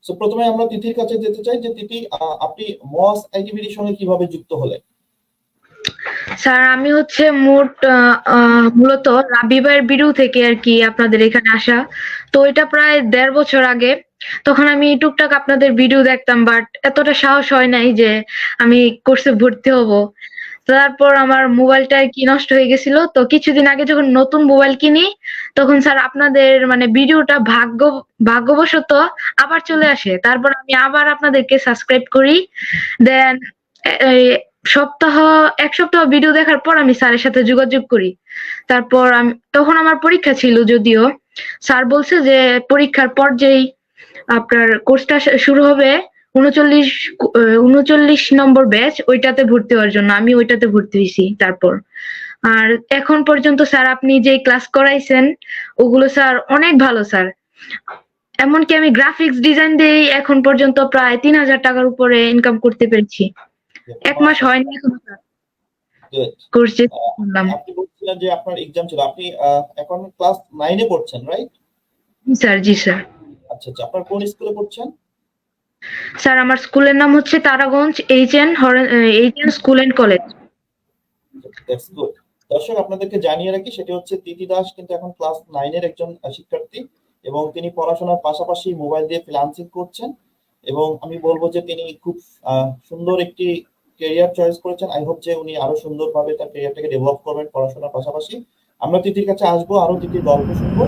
So প্রথমে আমরা তিথির কাছে যেতে চাই যে তিথি, আপনি মস আইটিভির সঙ্গে কিভাবে যুক্ত হলেন? স্যার আমি হচ্ছে মূলত রাবি ভাইয়ের ভিডিও থেকে আর কি আপনাদের এখানে আসা। তো এটা প্রায় ১.৫ বছর আগে। তখন আমি টুকটাক আপনাদের ভিডিও দেখতাম, বাট এতটা সাহস হয় নাই যে আমি কোর্সে ভর্তি হব। তারপর আমার মোবাইলটা আর কি নষ্ট হয়ে গেছিল। তো কিছুদিন আগে যখন নতুন মোবাইল কিনি, তখন স্যার আপনাদের মানে ভিডিওটা ভাগ্যবশত আবার চলে আসে। তারপর আমি আবার আপনাদেরকে সাবস্ক্রাইব করি। দেন এই এক সপ্তাহ ভিডিও দেখার পর আমি স্যারের সাথে যোগাযোগ করি। তারপর তখন আমার পরীক্ষা ছিল যদিও। স্যার বলছে যে পরীক্ষার পর যেই আপনার কোর্সটা শুরু হবে ৩৯ নম্বর ব্যাচ, ওইটাতে ভর্তি হওয়ার জন্য। আমি ওইটাতে ভর্তি হয়েছি তারপর। আর এখন পর্যন্ত স্যার আপনি যে ক্লাস করাইছেন ওগুলো স্যার অনেক ভালো স্যার। এমনকি আমি গ্রাফিক্স ডিজাইন দিয়ে এখন পর্যন্ত প্রায় ৩,০০০ টাকার উপরে ইনকাম করতে পেরেছি। ১ মাস হয়নি এখনো স্যার কোর্স করলাম। আপনি বলছিলেন যে আপনার এক্সাম ছিল, আপনি এখন ক্লাস 9 এ পড়ছেন, রাইট? জি স্যার। আচ্ছা আচ্ছা, আপনার কোন স্কুলে পড়ছেন? স্যার আমার স্কুলের নাম হচ্ছে Taraganj HN school and college. That's good. দর্শক আপনাদেরকে জানিয়ে রাখি, সেটি হচ্ছে তিথি দাস কিন্তু এখন ক্লাস 9 এর একজন শিক্ষার্থী, এবং তিনি পড়াশোনার পাশাপাশি মোবাইল দিয়ে ফ্রিল্যান্সিং করছেন। এবং আমি বলবো যে তিনি খুব সুন্দর একটি ক্যারিয়ার চয়েস করেছেন। আই হোপ যে উনি আরো সুন্দরভাবে তার ক্যারিয়ারটাকে ডেভেলপ করবেন পড়াশোনার পাশাপাশি। আমরা তিথির কাছে আসবো, আরো তিথির গল্প শুনবো।